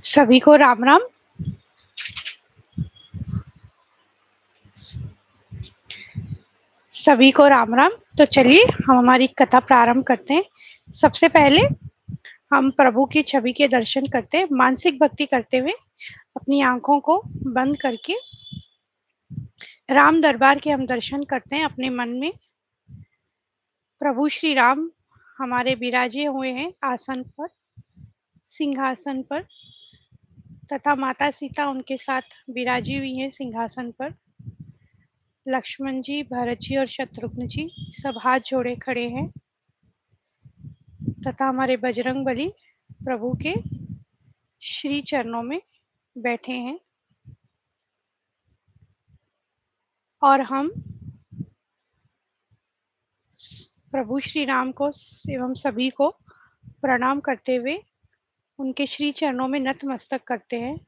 सभी को राम राम। सभी को राम राम। तो चलिए हम हमारी कथा प्रारंभ करते हैं। सबसे पहले हम प्रभु की छवि के दर्शन करते हैं, मानसिक भक्ति करते हुए अपनी आंखों को बंद करके राम दरबार के हम दर्शन करते हैं अपने मन में। प्रभु श्री राम हमारे विराजे हुए हैं आसन पर, सिंहासन पर, तथा माता सीता उनके साथ विराजी हुई हैं सिंहासन पर। लक्ष्मण जी, भरत जी और शत्रुघ्न जी सब हाथ जोड़े खड़े हैं, तथा हमारे बजरंग बली प्रभु के श्री चरणों में बैठे हैं। और हम प्रभु श्री राम को एवं सभी को प्रणाम करते हुए उनके श्री चरणों में नतमस्तक करते हैं,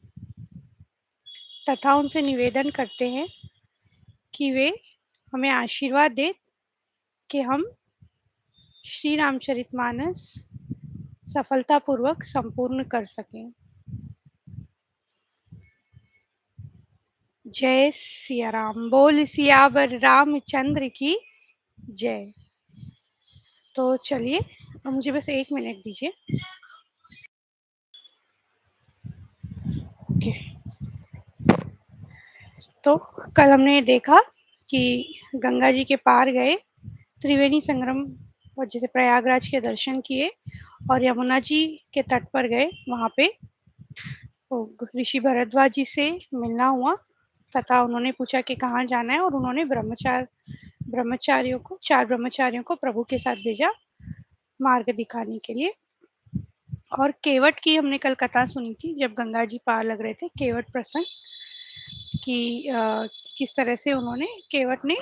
तथा उनसे निवेदन करते हैं कि वे हमें आशीर्वाद दें कि हम श्री रामचरितमानस सफलतापूर्वक संपूर्ण कर सकें। जय सिया राम। बोल सियावर रामचंद्र की जय। तो चलिए, अब मुझे बस 1 मिनट दीजिए। ओके। तो कल हमने देखा कि गंगा जी के पार गए, त्रिवेणी संगम और जैसे प्रयागराज के दर्शन किए और यमुना जी के तट पर गए, वहाँ पे ऋषि भरद्वाज जी से मिलना हुआ, तथा उन्होंने पूछा कि कहाँ जाना है, और उन्होंने ब्रह्मचारियों को 4 ब्रह्मचारियों को प्रभु के साथ भेजा मार्ग दिखाने के लिए। और केवट की हमने कल कथा सुनी थी, जब गंगा जी पार लग रहे थे, केवट प्रसंग कि किस तरह से उन्होंने केवट ने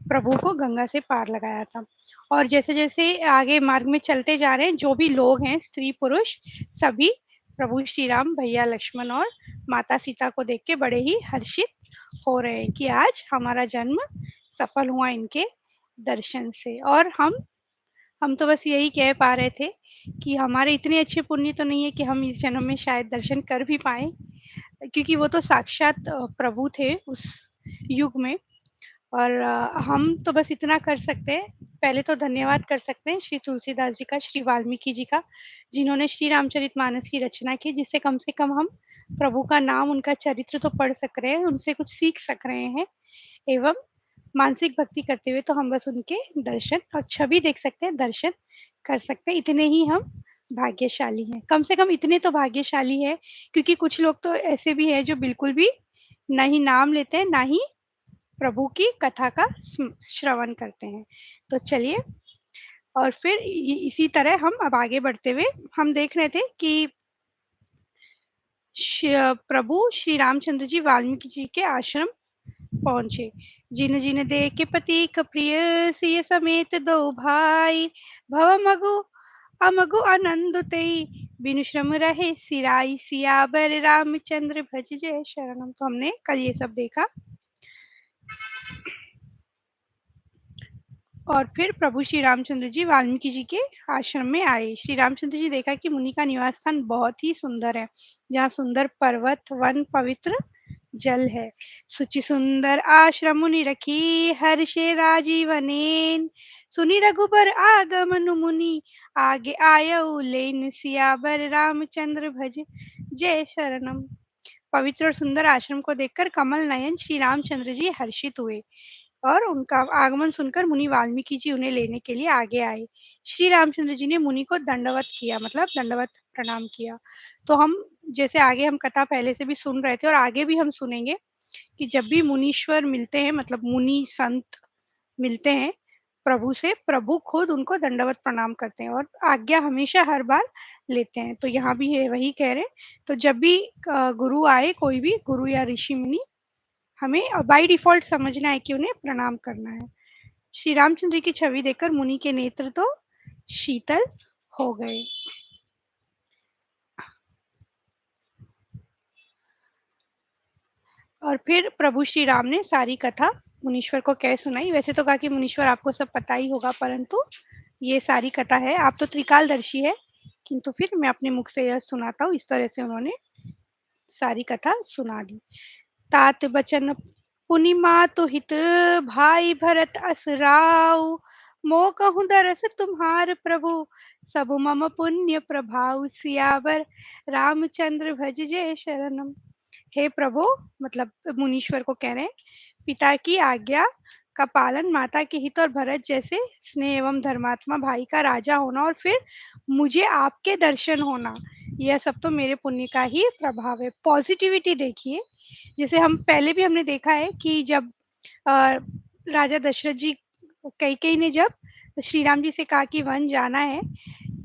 प्रभु को गंगा से पार लगाया था। और जैसे जैसे आगे मार्ग में चलते जा रहे हैं, जो भी लोग हैं, स्त्री पुरुष सभी प्रभु श्री राम, भैया लक्ष्मण और माता सीता को देख के बड़े ही हर्षित हो रहे हैं कि आज हमारा जन्म सफल हुआ इनके दर्शन से। और हम तो बस यही कह पा रहे थे कि हमारे इतने अच्छे पुण्य तो नहीं है कि हम इस जन्म में शायद दर्शन कर भी पाए, क्योंकि वो तो साक्षात प्रभु थे उस युग में। और हम तो बस इतना कर सकते हैं, पहले तो धन्यवाद कर सकते हैं श्री तुलसीदास जी का, श्री वाल्मीकि जी का, जिन्होंने श्री रामचरितमानस की रचना की, जिससे कम से कम हम प्रभु का नाम, उनका चरित्र तो पढ़ सक रहे हैं, उनसे कुछ सीख सक रहे हैं, एवं मानसिक भक्ति करते हुए तो हम बस उनके दर्शन और छवि देख सकते हैं, दर्शन कर सकते हैं। इतने ही हम भाग्यशाली हैं, कम से कम इतने तो भाग्यशाली हैं, क्योंकि कुछ लोग तो ऐसे भी हैं जो बिल्कुल भी ना ही नाम लेते हैं, ना ही प्रभु की कथा का श्रवण करते हैं। तो चलिए, और फिर इसी तरह हम अब आगे बढ़ते हुए हम देख रहे थे कि प्रभु श्री रामचंद्र जी वाल्मीकि जी के आश्रम पहुंचे। जिन जिन देखे पति प्रिय सिय समेत दो भाई, भव मगु अमगु आनंद तेई, बिनु श्रम रहे सिराई, सियाबर रामचंद्र भज जय शरणम। तो हमने कल ये सब देखा। और फिर प्रभु श्री रामचंद्र जी वाल्मीकि जी के आश्रम में आए। श्री रामचंद्र जी देखा कि मुनि का निवास स्थान बहुत ही सुंदर है, जहाँ सुंदर पर्वत, वन, पवित्र जल है। सुचि सुंदर आश्रम मुनि रखी, हर्षे राजीवनेन, सुनि रघुबर आगमनु मुनि, आगे आयऊ लेन, सियाबर रामचंद्र भज जय शरणम। पवित्र और सुंदर आश्रम को देखकर कमल नयन श्री रामचंद्र जी हर्षित हुए, और उनका आगमन सुनकर मुनि वाल्मीकि जी उन्हें लेने के लिए आगे आए। श्री रामचंद्र जी ने मुनि को दंडवत किया, मतलब दंडवत प्रणाम किया। तो हम जैसे आगे हम कथा पहले से भी सुन रहे थे और आगे भी हम सुनेंगे कि जब भी मुनीश्वर मिलते हैं, मतलब मुनि संत मिलते हैं प्रभु से, प्रभु खुद उनको दंडवत प्रणाम करते हैं और आज्ञा हमेशा हर बार लेते हैं। तो यहाँ भी है वही कह रहे हैं। तो जब भी गुरु आए, कोई भी गुरु या ऋषि मुनि, हमें बाय डिफॉल्ट समझना है कि उन्हें प्रणाम करना है। श्री रामचंद्र की छवि देखकर मुनि के नेत्र तो शीतल हो गए। और फिर प्रभु श्री राम ने सारी कथा मुनीश्वर को कह सुनाई। वैसे तो कहा कि मुनीश्वर आपको सब पता ही होगा, परंतु ये सारी कथा है, आप तो त्रिकालदर्शी है, किंतु फिर मैं अपने मुख से यह सुनाता हूँ। इस तरह से उन्होंने सारी कथा सुना दी। तात बचन पुनि मातु हित, भाई भरत असराऊ, मो कहूँ दरस तुम्हार प्रभु, सब मम पुण्य प्रभाव, सियावर रामचंद्र भज जय शरणम। हे प्रभु, मतलब मुनीश्वर को कह रहे हैं, पिता की आज्ञा का पालन, माता के हित और भरत जैसे स्नेह एवं धर्मात्मा भाई का राजा होना, और फिर मुझे आपके दर्शन होना, यह सब तो मेरे पुण्य का ही प्रभाव है। पॉजिटिविटी देखिए, जैसे हम पहले भी हमने देखा है कि जब अ, राजा दशरथ जी, कैकेयी ने जब श्री राम जी से कहा कि वन जाना है,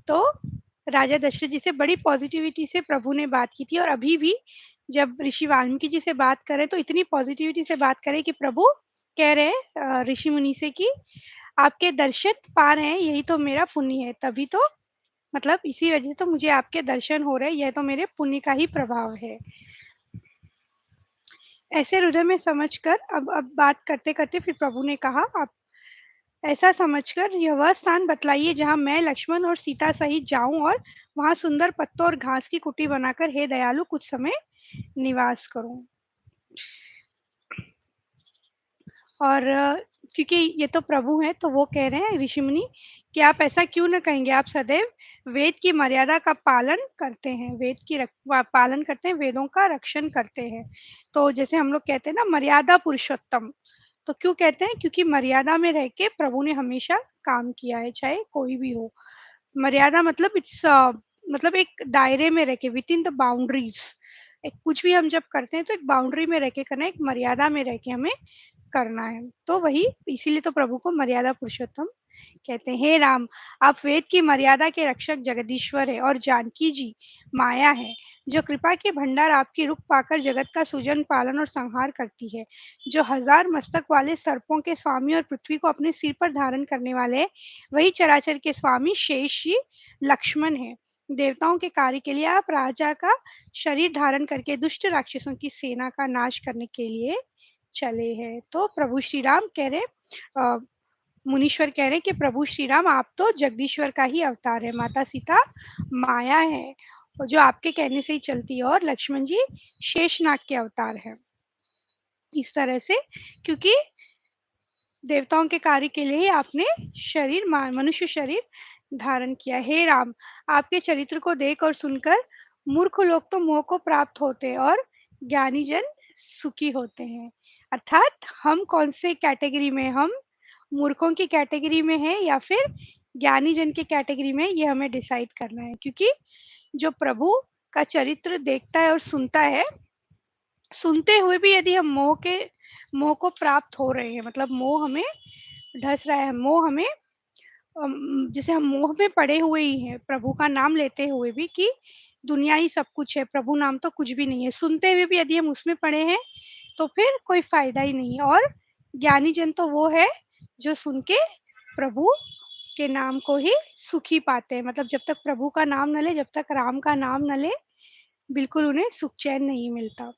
तो राजा दशरथ जी से बड़ी पॉजिटिविटी से प्रभु ने बात की थी। और अभी भी जब ऋषि वाल्मीकि जी से बात करें तो इतनी पॉजिटिविटी से बात करें कि प्रभु कह रहे हैं ऋषि मुनि से कि आपके दर्शन पा रहे हैं, यही तो मेरा पुण्य है, तभी तो, मतलब इसी वजह से तो मुझे आपके दर्शन हो रहे हैं, यह तो मेरे पुण्य का ही प्रभाव है। ऐसे हृदय में समझकर अब बात करते करते फिर प्रभु ने कहा, आप ऐसा समझकर यह वह स्थान बतलाइए जहाँ मैं लक्ष्मण और सीता सहित जाऊं और वहां सुंदर पत्तों और घास की कुटी बनाकर हे दयालु कुछ समय निवास करूं। और क्योंकि ये तो प्रभु हैं, तो वो कह रहे हैं ऋषि मुनि कि आप ऐसा क्यों ना कहेंगे, आप सदैव वेद की मर्यादा का पालन करते हैं, वेद की पालन करते हैं, वेदों का रक्षण करते हैं। तो जैसे हम लोग कहते हैं ना, मर्यादा पुरुषोत्तम, तो क्यों कहते हैं, क्योंकि मर्यादा में रह के प्रभु ने हमेशा काम किया है, चाहे कोई भी हो। मर्यादा मतलब इट्स मतलब एक दायरे में रह के, विद इन द बाउंड्रीज, एक कुछ भी हम जब करते हैं तो एक बाउंड्री में रह के करना है, एक मर्यादा में रह के हमें करना है। तो वही इसीलिए तो प्रभु को मर्यादा पुरुषोत्तम कहते हैं। हे राम, आप वेद की मर्यादा के रक्षक जगदीश्वर है, और जानकी जी माया है, जो कृपा के भंडार आपकी रुख पाकर जगत का सुजन पालन और संहार करती है, जो हजार मस्तक वाले सर्पों के स्वामी और पृथ्वी को अपने सिर पर धारण करने वाले हैं, वही चराचर के स्वामी शेष जी लक्ष्मण है। देवताओं के कार्य के लिए आप राजा का शरीर धारण करके दुष्ट राक्षसों की सेना का नाश करने के लिए चले हैं। तो प्रभु श्री राम कह रहे, मुनीश्वर कह रहे हैं कि प्रभु श्री राम आप तो जगदीश्वर का ही अवतार है, माता सीता माया है, और जो आपके कहने से ही चलती है, और लक्ष्मण जी शेषनाग के अवतार है। इस तरह से, क्योंकि देवताओं के कार्य के लिए ही आपने शरीर, मनुष्य शरीर धारण किया। हे राम, आपके चरित्र को देख और सुनकर मूर्ख लोग तो मोह को प्राप्त होते हैं और ज्ञानी जन सुखी होते हैं। अर्थात हम कौन से कैटेगरी में, हम मूर्खों की कैटेगरी में है या फिर ज्ञानी जन की कैटेगरी में, ये हमें डिसाइड करना है। क्योंकि जो प्रभु का चरित्र देखता है और सुनता है, सुनते हुए भी यदि हम मोह को प्राप्त हो रहे हैं, मतलब मोह हमें ढस रहा है, मोह हमें जैसे हम मोह में पड़े हुए ही हैं प्रभु का नाम लेते हुए भी, कि दुनिया ही सब कुछ है, प्रभु नाम तो कुछ भी नहीं है, सुनते हुए भी यदि हम उसमें पड़े हैं, तो फिर कोई फायदा ही नहीं है। और ज्ञानी जन तो वो है जो सुन के प्रभु के नाम को ही सुखी पाते हैं। मतलब जब तक प्रभु का नाम न ले, जब तक राम का नाम न ले, बिल्कुल उन्हें सुख चैन नहीं मिलता।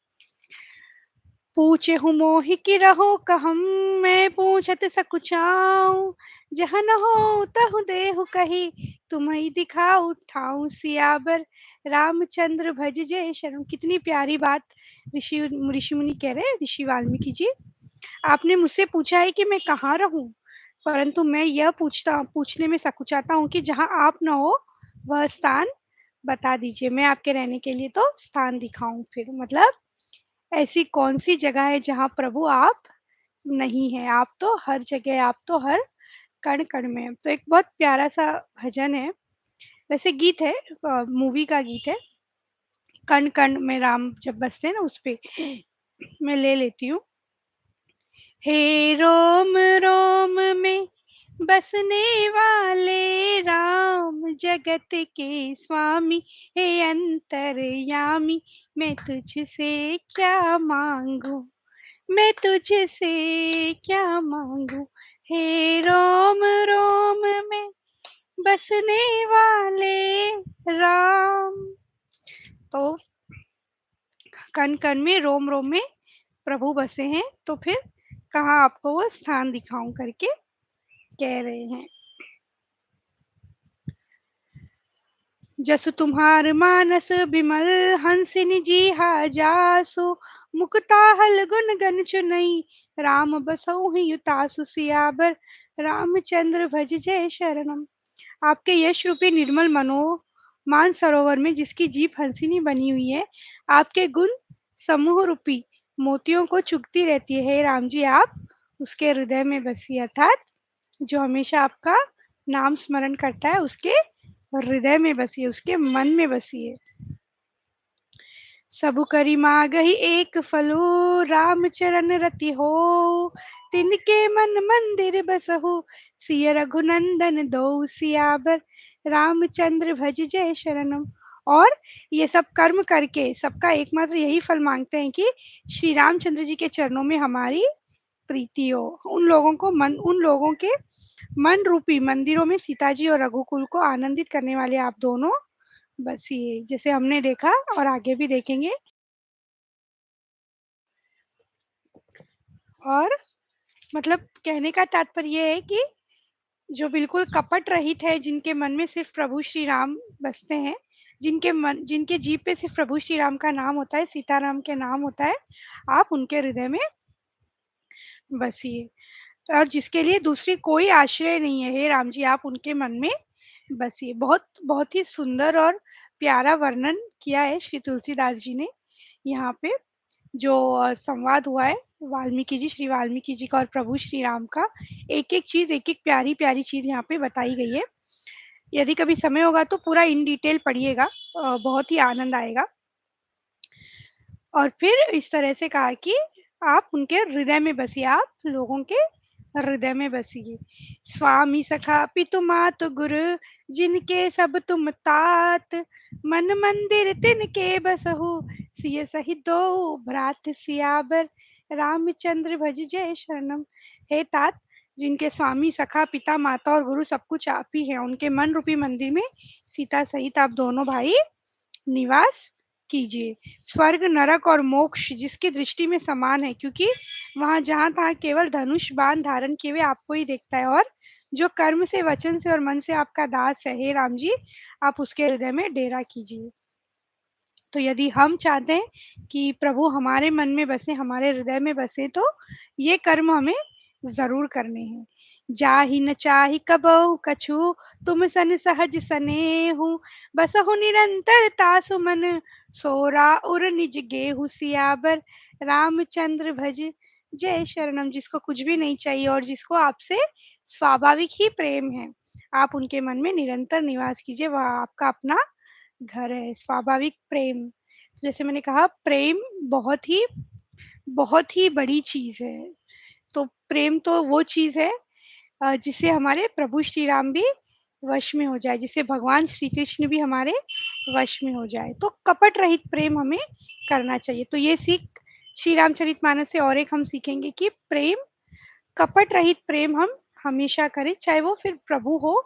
पूछे हूँ मोहि की रहो कहम, मैं पूछत सकुचाऊं, जहाँ न हो तहु देहु कही, तुम्हें दिखाऊं ठाऊं, सियाबर रामचंद्र भज जय शरण। कितनी प्यारी बात ऋषि ऋषि मुनि कह रहे हैं, ऋषि वाल्मीकि जी। आपने मुझसे पूछा है कि मैं कहाँ रहूं, परंतु मैं यह पूछने में सकुचाता हूँ कि जहाँ आप न हो वह स्थान बता दीजिए, मैं आपके रहने के लिए तो स्थान दिखाऊं। फिर मतलब ऐसी कौन सी जगह है जहाँ प्रभु आप नहीं है, आप तो हर जगह, आप तो हर कण कण में। तो एक बहुत प्यारा सा भजन है, वैसे गीत है, मूवी का गीत है, कण कण में राम जब बसते हैं ना, उस पे मैं ले लेती हूँ। हे रोम रोम में बसने वाले राम, जगत के स्वामी, हे अंतर्यामी, मैं तुझसे क्या मांगू, मैं तुझसे क्या मांगू, हे रोम रोम में बसने वाले राम। तो कण कण में रोम रोम में प्रभु बसे हैं, तो फिर कहाँ आपको वो स्थान दिखाऊं करके कह रहे हैं। जसु तुम्हार मानस बिमल हंसिनी जी हा जासु, मुक्ता हल गुन गन चुनई राम बसहु युतासु। सियाबर रामचंद्र भज जय शरणम। आपके यश रूपी निर्मल मनो मान सरोवर में जिसकी जीभ हंसिनी बनी हुई है, आपके गुण समूह रूपी मोतियों को चुगती रहती है। हे राम जी, आप उसके हृदय में बसी, अर्थात जो हमेशा आपका नाम स्मरण करता है उसके हृदय में बसी है, उसके मन में बसी है। सबु करी मागहि एक फलो राम चरण रति हो, तिनके मन मंदिर बसहु सिय रघुनंदन दो। सियाबर रामचंद्र भज जय शरणम। और ये सब कर्म करके सबका एकमात्र यही फल मांगते हैं कि श्री रामचंद्र जी के चरणों में हमारी प्रीति हो। उन लोगों के मन रूपी मंदिरों में सीता जी और रघुकुल को आनंदित करने वाले आप दोनों बसिए, जैसे हमने देखा और आगे भी देखेंगे। और मतलब कहने का तात्पर्य ये है कि जो बिल्कुल कपट रहित है, जिनके मन में सिर्फ प्रभु श्री राम बसते हैं, जिनके जीभ पे सिर्फ प्रभु श्री राम का नाम होता है, सीताराम के नाम होता है, आप उनके हृदय में बसिए। और जिसके लिए दूसरी कोई आश्रय नहीं है, हे राम जी, आप उनके मन में बसिए। बहुत बहुत ही सुंदर और प्यारा वर्णन किया है श्री तुलसीदास जी ने यहाँ पे। जो संवाद हुआ है वाल्मीकि जी, श्री वाल्मीकि जी का और प्रभु श्री राम का, एक एक चीज, एक एक प्यारी प्यारी चीज यहाँ पे बताई गई है। यदि कभी समय होगा तो पूरा इन डिटेल पढ़िएगा, बहुत ही आनंद आएगा। और फिर इस तरह से कहा कि आप उनके हृदय में बसिए, आप लोगों के हृदय में बसिए। स्वामी सखा पितु मात गुरु जिनके सब तुम तात, मन मंदिर तिनके बसहु सिय सहित दो भ्रात। सियाबर रामचंद्र भज जय शरणम। हे तात, जिनके स्वामी सखा पिता माता और गुरु सब कुछ आप ही हैं, उनके मन रूपी मंदिर में सीता सहित आप दोनों भाई निवास कीजिए। स्वर्ग नरक और मोक्ष जिसकी दृष्टि में समान है, क्योंकि वहां जहां तहां केवल धनुष बाण धारण किए हुए आपको ही देखता है, और जो कर्म से वचन से और मन से आपका दास है, हे राम जी, आप उसके हृदय में डेरा कीजिए। तो यदि हम चाहते हैं कि प्रभु हमारे मन में बसे, हमारे हृदय में बसे, तो ये कर्म हमें जरूर करने हैं। जाहि न चाहि कबहु कछु, तुम सन सहज सनेहु, बसहु निरंतर तासु मन, सोरा उर निज गेहु। सियाबर रामचंद्र भज जय शरणम। जिसको कुछ भी नहीं चाहिए और जिसको आपसे स्वाभाविक ही प्रेम है, आप उनके मन में निरंतर निवास कीजिए, वह आपका अपना घर है। स्वाभाविक प्रेम, तो जैसे मैंने कहा, प्रेम बहुत ही बड़ी चीज है। तो प्रेम तो वो चीज है जिसे हमारे प्रभु श्री राम भी वश में हो जाए, जिसे भगवान श्री कृष्ण भी हमारे वश में हो जाए। तो कपट रहित प्रेम हमें करना चाहिए। तो ये सीख श्री रामचरितमानस से और एक हम सीखेंगे कि प्रेम, कपट रहित प्रेम हम हमेशा करें, चाहे वो फिर प्रभु हो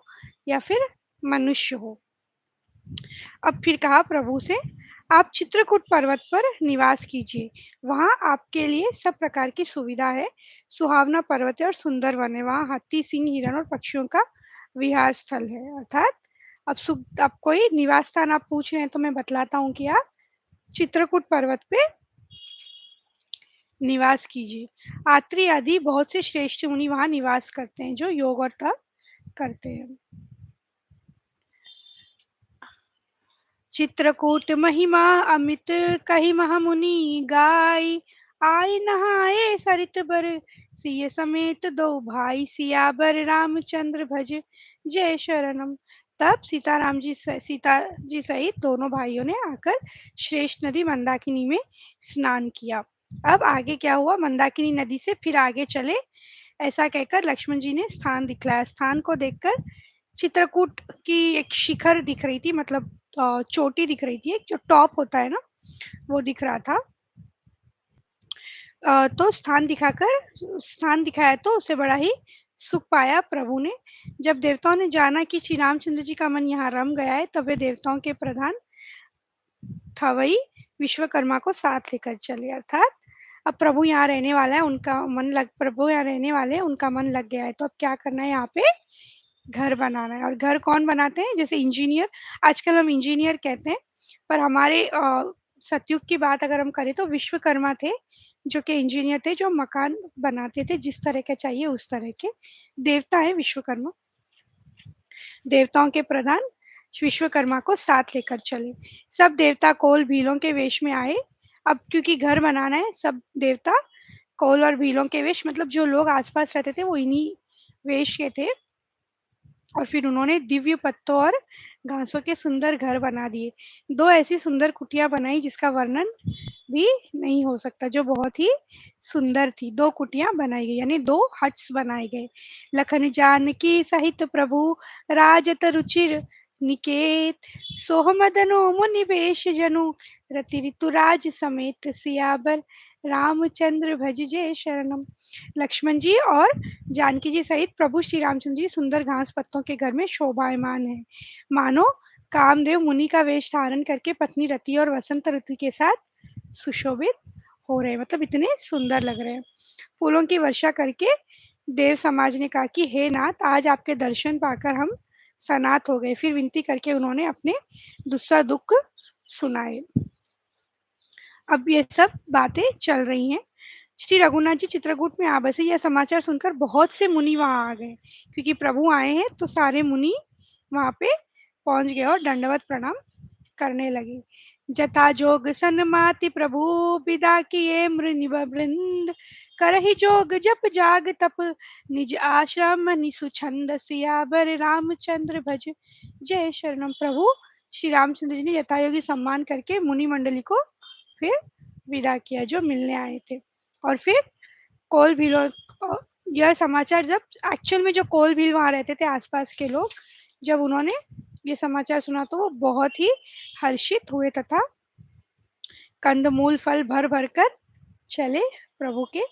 या फिर मनुष्य हो। अब फिर कहा प्रभु से, आप चित्रकूट पर्वत पर निवास कीजिए, वहां आपके लिए सब प्रकार की सुविधा है। सुहावना पर्वत है और सुंदर वन है, वहां हाथी, सिंह, हिरण और पक्षियों का विहार स्थल है। अर्थात अब कोई निवास स्थान आप पूछ रहे हैं तो मैं बतलाता हूँ कि आप चित्रकूट पर्वत पे निवास कीजिए। आत्री आदि बहुत से श्रेष्ठ मुनि वहां निवास करते हैं, जो योग और तप करते हैं। चित्रकूट महिमा अमित कही महामुनि गाय, आय नहाए सरित बर सिय समेत दो भाई। सियाबर रामचंद्र भज जय शरणम। तब सीता जी सहित दोनों भाइयों ने आकर श्रेष्ठ नदी मंदाकिनी में स्नान किया। अब आगे क्या हुआ, मंदाकिनी नदी से फिर आगे चले, ऐसा कहकर लक्ष्मण जी ने स्थान दिखलाया। स्थान को देखकर चित्रकूट की एक शिखर दिख रही थी, मतलब चोटी दिख रही थी, एक जो टॉप होता है ना, वो दिख रहा था। तो स्थान दिखाया तो उसे बड़ा ही सुख पाया प्रभु ने। जब देवताओं ने जाना कि श्री रामचंद्र जी का मन यहाँ रम गया है, तब वे देवताओं के प्रधान था वही विश्वकर्मा को साथ लेकर चले, अर्थात अब प्रभु यहाँ रहने वाला है, उनका मन लग प्रभु यहाँ रहने वाले हैं, उनका मन लग गया है, तो अब क्या करना है, यहाँ पे घर बनाना है। और घर कौन बनाते हैं, जैसे इंजीनियर, आजकल हम इंजीनियर कहते हैं, पर हमारे सतयुग की बात अगर हम करें तो विश्वकर्मा थे, जो कि इंजीनियर थे, जो मकान बनाते थे जिस तरह के चाहिए उस तरह के। देवता है विश्वकर्मा, देवताओं के प्रधान विश्वकर्मा को साथ लेकर चले। सब देवता कोल भीलों के वेश में आए। अब क्योंकि घर बनाना है, सब देवता कोल और भीलों के वेश, मतलब जो लोग आसपास रहते थे वो इन्हीं वेश के थे। और फिर उन्होंने दिव्य पत्तों और घासों के सुंदर घर बना दिए। दो ऐसी सुंदर कुटिया बनाई जिसका वर्णन भी नहीं हो सकता, जो बहुत ही सुंदर थी। दो कुटिया बनाई गई, यानी दो हट्स बनाए गए। लखन जानकी सहित प्रभु राजत रुचिर निकेत, सोहमदनो मुनि बेश जनु रति ऋतुराज समेत, सियाबर रामचंद्र भज जय शरणम। लक्ष्मण जी और जानकी जी सहित प्रभु श्री रामचंद्र जी सुंदर घास पत्तों के घर में शोभायमान है, मानो कामदेव मुनि का वेश धारण करके पत्नी रति और वसंत ऋतु के साथ सुशोभित हो रहे हैं, मतलब इतने सुंदर लग रहे हैं। फूलों की वर्षा करके देव समाज ने कहा कि हे नाथ, आज आपके दर्शन पाकर हम सनात हो गए। फिर विनती करके उन्होंने अपने दुस्सा दुख सुनाए। अब ये सब बातें चल रही हैं। श्री रघुनाथ जी चित्रकूट में आ बसे। यह समाचार सुनकर बहुत से मुनि वहां आ गए, क्योंकि प्रभु आए हैं तो सारे मुनि वहां पे पहुंच गए और दंडवत प्रणाम करने लगे। जता जोग सन्माति प्रभु विदा किए मृनिव वृंद, करहि जोग जप जाग तप निज आश्रम निसु छंद, सियावर रामचंद्र भज जय शरणम। प्रभु श्री रामचंद्र जी ने यथायोगी सम्मान करके मुनि मंडली को फिर विदा किया जो मिलने आए थे। और फिर कोल भील, यह समाचार जब एक्चुअल में जो कोल भील वहां रहते थे आसपास के लोग, जब उन्होंने ये समाचार सुना तो वो बहुत ही हर्षित हुए तथा कंदमूल फल भर भर कर चले प्रभु के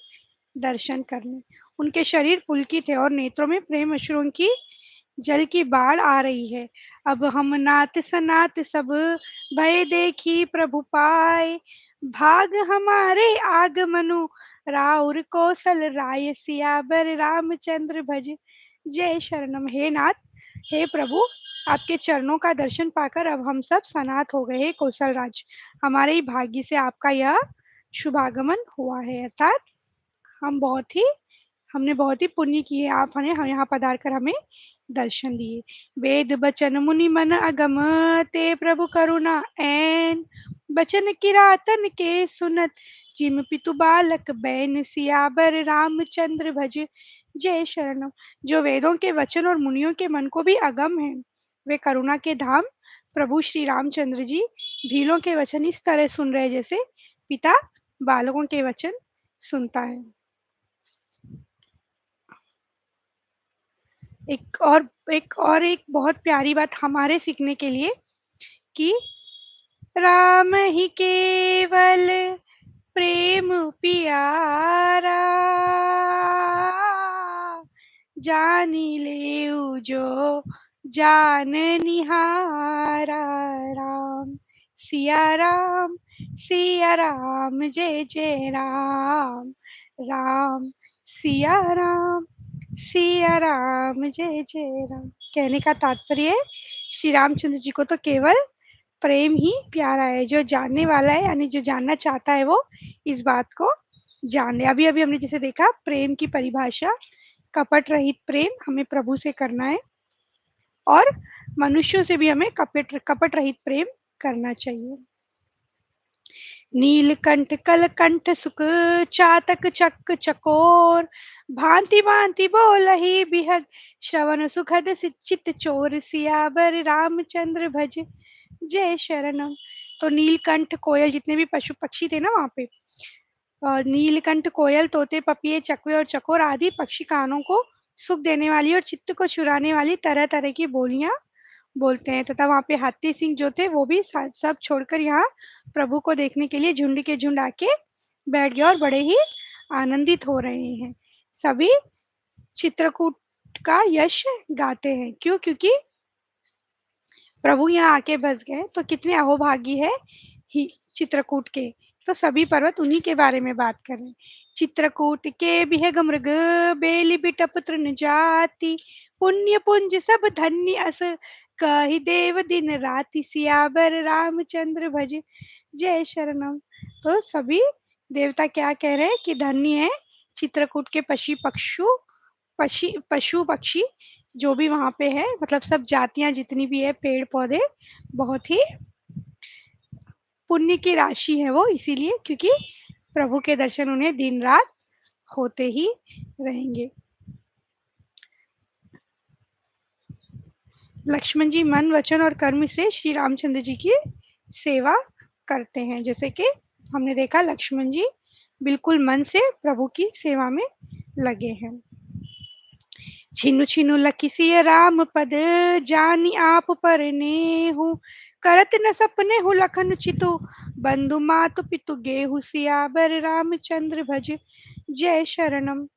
दर्शन करने। उनके शरीर पुलकित है और नेत्रों में प्रेम अश्रुओं की जल की बाढ़ आ रही है। अब हम नात सनात सब भय देखी प्रभु पाए, भाग हमारे आगमनु राउर कौशल राय, सियाबर रामचंद्र भज जय शरणम। हे नाथ, हे प्रभु, आपके चरणों का दर्शन पाकर अब हम सब सनात हो गए हैं कौशल राज। हमारे ही भाग्य से आपका यह शुभागमन हुआ है, अर्थात हम बहुत ही हमने बहुत ही पुण्य किए, आप हमें हम यहाँ पधार कर हमें दर्शन दिए। वेद बचन मुनि मन अगम, ते प्रभु करुणा ऐन, बचन किरातन के सुनत, जिम पितु बालक बैन, सियाबर रामचंद्र भज जय शरणम। जो वेदों के वचन और मुनियों के मन को भी अगम है, वे करुणा के धाम प्रभु श्री रामचंद्र जी भीलों के वचन इस तरह सुन रहे जैसे पिता बालकों के वचन सुनता है। एक बहुत प्यारी बात हमारे सीखने के लिए कि राम ही केवल प्रेम प्यारा, जानी ले जो जान निहारा। राम सिया राम जय जय राम, राम सिया राम जय जय राम। कहने का तात्पर्य है, श्री रामचंद्र जी को तो केवल प्रेम ही प्यारा है। जो जानने वाला है, यानी जो जानना चाहता है, वो इस बात को जान ले। अभी अभी हमने जैसे देखा प्रेम की परिभाषा, कपट रहित प्रेम हमें प्रभु से करना है, और मनुष्यों से भी हमें कपट रहित प्रेम करना चाहिए। नीलकंठ कलकंठ सुख चातक चक चकोर, भांति भांति बोलहि बिहग, श्रवण सुखद चित चोर, सियाबर रामचंद्र भज जय शरणम। तो नीलकंठ कोयल, जितने भी पशु पक्षी थे ना वहां पे, और नीलकंठ कोयल तोते पपिए चकवे और चकोर आदि पक्षी कानों को सुख देने वाली और चित्त को चुराने वाली तरह तरह की बोलियां बोलते हैं। तथा वहां पे हाथी सिंह जो थे वो भी सब छोड़कर यहाँ प्रभु को देखने के लिए झुंड के झुंड आके बैठ गए और बड़े ही आनंदित हो रहे हैं। सभी चित्रकूट का यश गाते हैं। क्यों? क्योंकि प्रभु यहाँ आके बस गए, तो कितने अहोभागी है ही चित्रकूट के। तो सभी पर्वत उन्हीं के बारे में बात कर रहे हैं। चित्रकूट के बिहग मृग बेली बिटप तृण जाति पुण्य पुंज सब धन्य अस कहि देव दिन राति सियावर रामचंद्र भज जय शरणम। तो सभी देवता क्या कह रहे हैं कि धन्य है चित्रकूट के पशु पक्षी जो भी वहां पे है, मतलब सब जातियां जितनी भी है, पेड़ पौधे, बहुत ही पुण्य की राशि है वो, इसीलिए क्योंकि प्रभु के दर्शन उन्हें दिन रात होते ही रहेंगे। लक्ष्मण जी मन वचन और कर्म से श्री रामचंद्र जी की सेवा करते हैं। जैसे कि हमने देखा लक्ष्मण जी बिल्कुल मन से प्रभु की सेवा में लगे हैं। छिनु छिनु लखि सिय राम पद जानी आप पर नेहु करत न सपने हु लखन चितु बंधु मातु पितु गेहु सियाबर रामचंद्र भज जय शरणम।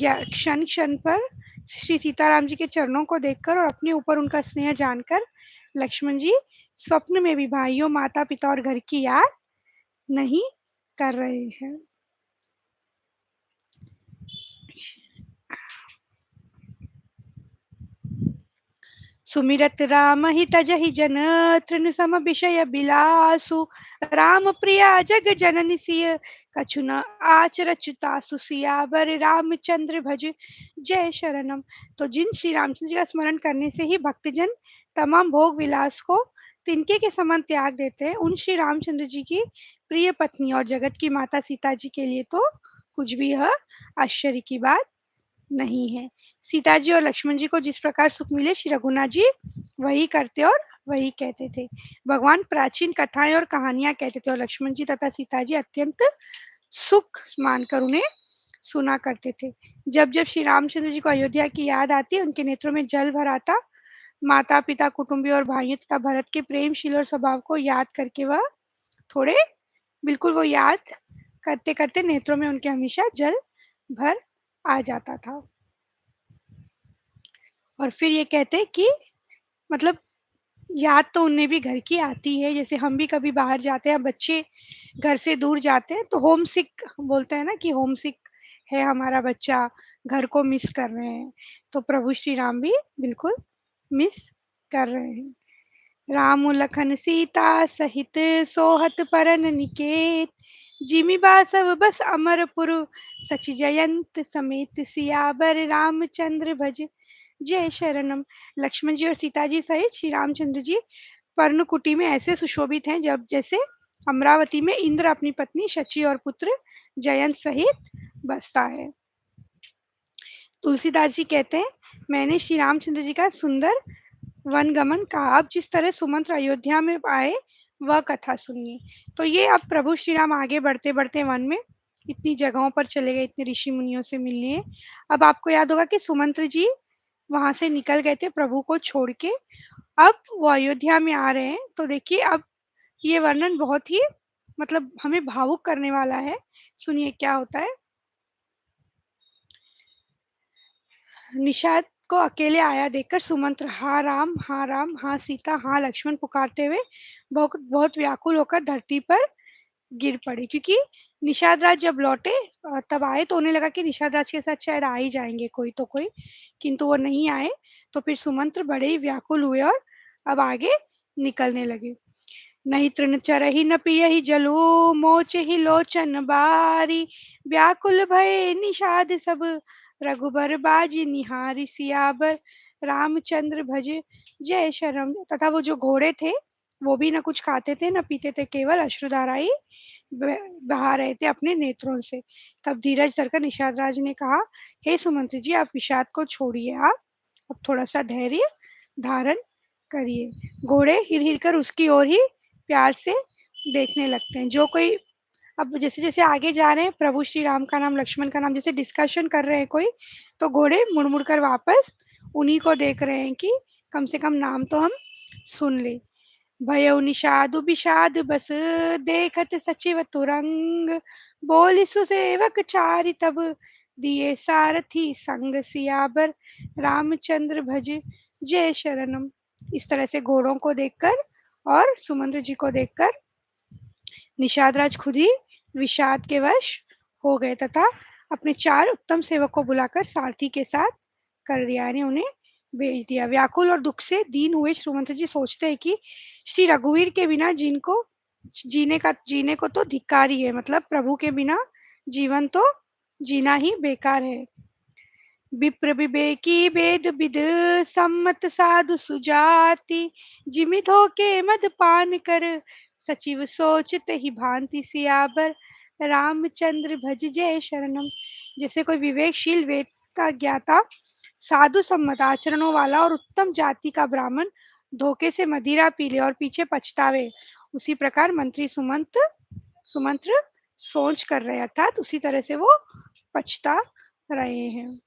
क्षण क्षण पर श्री सीताराम जी के चरणों को देखकर और अपने ऊपर उनका स्नेह जानकर लक्ष्मण जी स्वप्न में भी भाइयों, माता पिता और घर की याद नहीं कर रहे हैं। सुमिरत राम हित जहि जन तृण सम विषय बिलासु राम प्रिया जग जननि सिय कछु न आचर च्युतासु सियावर रामचंद्र भज जय शरणम। तो जिन श्री रामचंद्र जी का स्मरण करने से ही भक्तजन तमाम भोग विलास को तिनके के समान त्याग देते हैं, उन श्री रामचंद्र जी की प्रिय पत्नी और जगत की माता सीता जी के लिए तो कुछ भी यह आश्चर्य की बात नहीं है। सीता जी और लक्ष्मण जी को जिस प्रकार सुख मिले, श्री रघुनाथ जी वही करते और वही कहते थे। भगवान प्राचीन कथाएं और कहानियां कहते थे और लक्ष्मण जी तथा सीता जी अत्यंत सुख मानकर उन्हें सुना करते थे। जब जब श्री रामचंद्र जी को अयोध्या की याद आती, उनके नेत्रों में जल भर आता। माता पिता, कुटुंबी और भाइयों तथा भरत के प्रेमशील और स्वभाव को याद करके वह थोड़े बिल्कुल वो याद करते करते नेत्रों में उनके हमेशा जल भर आ जाता था। और फिर ये कहते हैं कि मतलब याद तो उन्हें भी घर की आती है। जैसे हम भी कभी बाहर जाते हैं, बच्चे घर से दूर जाते हैं तो होम सिक बोलते हैं ना, कि होम सिक है हमारा बच्चा, घर को मिस कर रहे हैं। तो प्रभु श्री राम भी बिल्कुल मिस कर रहे हैं। राम लखन सीता सहित सोहत परन निकेत जिमि बासव बस अमरपुर सच जयंत समेत सियावर रामचंद्र भज जय शरणम। लक्ष्मण जी और सीता जी सहित श्री रामचंद्र जी पर्णकुटी में ऐसे सुशोभित हैं जब जैसे अमरावती में इंद्र अपनी पत्नी शची और पुत्र जयंत सहित बसता है। तुलसीदास जी कहते हैं, मैंने श्री रामचंद्र जी का सुंदर वनगमन कहा। अब जिस तरह सुमंत्र अयोध्या में आए वह कथा सुनिए। तो ये अब प्रभु श्री राम आगे बढ़ते बढ़ते वन में इतनी जगहों पर चले गए, इतने ऋषि मुनियों से मिलने। अब आपको याद होगा कि सुमंत्र जी वहां से निकल गए थे प्रभु को छोड़ के, अब वो अयोध्या में आ रहे हैं। तो देखिए अब ये वर्णन बहुत ही मतलब हमें भावुक करने वाला है। सुनिए क्या होता है। निषाद को अकेले आया देखकर सुमंत्र हाँ राम, हाँ सीता, हाँ लक्ष्मण पुकारते हुए बहुत बहुत व्याकुल होकर धरती पर गिर पड़े। क्योंकि निषाद राज जब लौटे तब आए तो उन्हें लगा कि निषाद राज के साथ शायद आ ही जाएंगे कोई तो कोई, किंतु वो नहीं आए। तो फिर सुमंत्र बड़े ही व्याकुल हुए और अब आगे निकलने लगे। नहीं तृण चरहि न पियहि जलु मोचहि लोचन बारी व्याकुल भय निषाद सब रघुबर बाजी निहारी सियाबर रामचंद्र भजे जय शरम। तथा वो जो घोड़े थे वो भी न कुछ खाते थे न पीते थे, केवल अश्रुधारा ही बहा रहे थे अपने नेत्रों से। तब धीरज धरकर निषाद राज ने कहा, हे सुमंत्र जी आप विषाद को छोड़िए, आप अब थोड़ा सा धैर्य धारण करिए। घोड़े हिर हिर कर उसकी ओर ही प्यार से देखने लगते हैं। जो कोई अब जैसे जैसे आगे जा रहे हैं, प्रभु श्री राम का नाम, लक्ष्मण का नाम जैसे डिस्कशन कर रहे हैं कोई, तो घोड़े मुड़ मुड़ कर वापस उन्हीं को देख रहे हैं कि कम से कम नाम तो हम सुन ले। भयउ निषादु विषाद बस देखत सचिव तुरंग बोली सुसेवक चारि तब दिए सारथी संग सियावर, रामचंद्र भज जय शरणम। इस तरह से घोड़ों को देखकर और सुमंत्र जी को देखकर निषाद राज खुद ही विषाद के वश हो गए तथा अपने 4 उत्तम सेवक को बुलाकर सारथी के साथ कर दिया, यानी उन्हें भेज दिया। व्याकुल और दुख से दीन हुए श्रीमंत जी सोचते हैं कि श्री रघुवीर के बिना जिनको जीने को तो धिक्कार ही है, मतलब प्रभु के बिना जीवन तो जीना ही बेकार है। विप्र विवेकी वेद विद सम्मत साधु सुजाति, जिमित हो के मद पान कर सचिव सोचते ही भांति सियाबर, रामचंद्र भज जय शरणम। जैसे कोई विवेकशील वेद का ज्ञाता, साधु सम्मत आचरणों वाला और उत्तम जाति का ब्राह्मण धोखे से मदिरा पी ले और पीछे पछतावे, उसी प्रकार मंत्री सुमंत्र सोच कर रहे, अर्थात उसी तरह से वो पछता रहे हैं।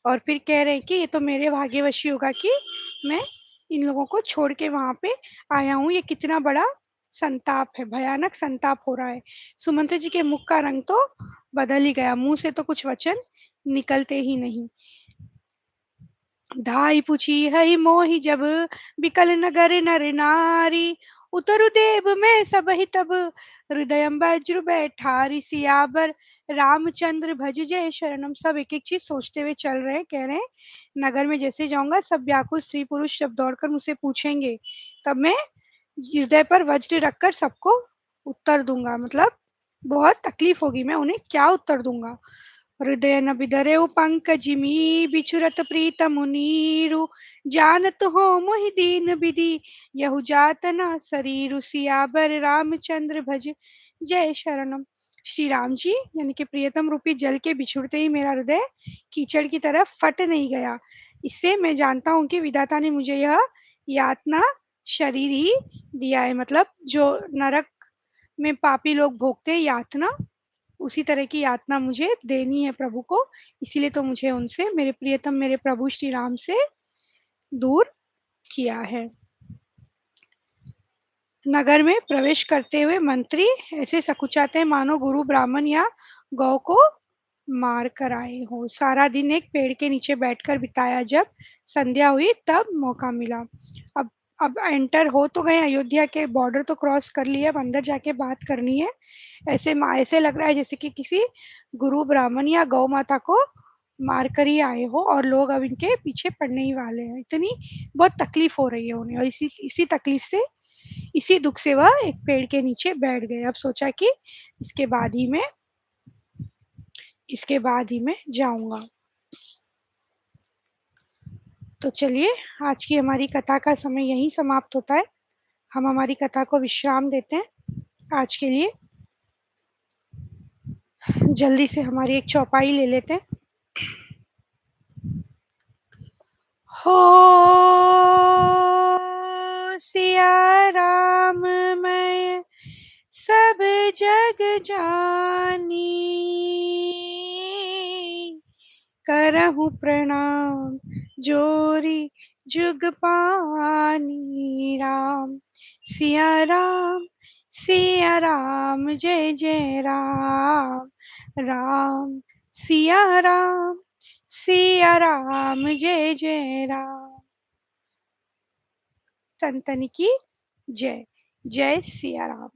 और फिर कह रहे हैं कि ये तो मेरे भाग्यवशी होगा कि मैं इन लोगों को छोड़ के वहां पे आया हूँ। ये कितना बड़ा संताप है, भयानक संताप हो रहा है। सुमंत्र जी के मुख का रंग तो बदल ही गया, मुंह से तो कुछ वचन निकलते ही नहीं। धाई पूछी हई मोहि जब, बिकल नगर नर नारी, उतरु देव मैं सब ही तब, हृदय वज्र बैठारी सियाबर, रामचंद्र भज जय शरणम। सब एक एक चीज सोचते हुए चल रहे हैं, कह रहे हैं नगर में जैसे जाऊंगा सब व्याकुल स्त्री पुरुष सब दौड़कर मुझसे पूछेंगे, तब मैं हृदय पर वज्र रखकर सबको उत्तर दूंगा, मतलब बहुत तकलीफ होगी, मैं उन्हें क्या उत्तर दूंगा। हृदय न बिदरेउ पंकजिमी, बिछुरत प्रीत मुनीरु, जानत हो मोहि दीन विधि, यहु जात न शरीरु, सियाबर रामचंद्र भज जय शरणम। श्री राम जी यानी कि प्रियतम रूपी जल के बिछुड़ते ही मेरा हृदय कीचड़ की तरह फट नहीं गया। इससे मैं जानता हूँ कि विधाता ने मुझे यह यातना शरीर ही दिया है, मतलब जो नरक में पापी लोग भोगते हैं यातना, उसी तरह की यातना मुझे देनी है प्रभु को। इसीलिए तो मुझे उनसे, मेरे प्रियतम मेरे प्रभु श्री राम से दूर किया है। नगर में प्रवेश करते हुए मंत्री ऐसे सकुचाते हैं मानो गुरु ब्राह्मण या गौ को मार कर आए हो। सारा दिन एक पेड़ के नीचे बैठकर बिताया, जब संध्या हुई तब मौका मिला। अब अब एंटर हो तो गए, अयोध्या के बॉर्डर तो क्रॉस कर लिया, अब अंदर जाके बात करनी है। ऐसे लग रहा है जैसे कि किसी गुरु ब्राह्मण या गौ माता को मार कर ही आए हो और लोग अब इनके पीछे पड़ने ही वाले हैं। इतनी बहुत तकलीफ हो रही है उन्हें, और इसी तकलीफ से, इसी दुख से वह एक पेड़ के नीचे बैठ गए। अब सोचा कि इसके बाद ही मैं इसके बाद ही मैं जाऊंगा। तो चलिए, आज की हमारी कथा का समय यहीं समाप्त होता है। हम हमारी कथा को विश्राम देते हैं आज के लिए। जल्दी से हमारी एक चौपाई ले लेते हैं। हो सिया राम मैं सब जग जानी, करहूँ प्रणाम जोरी जुग पानी। राम सिया राम जय जय राम, राम सिया राम जय जय राम। संतन की जय, जय सिया राम।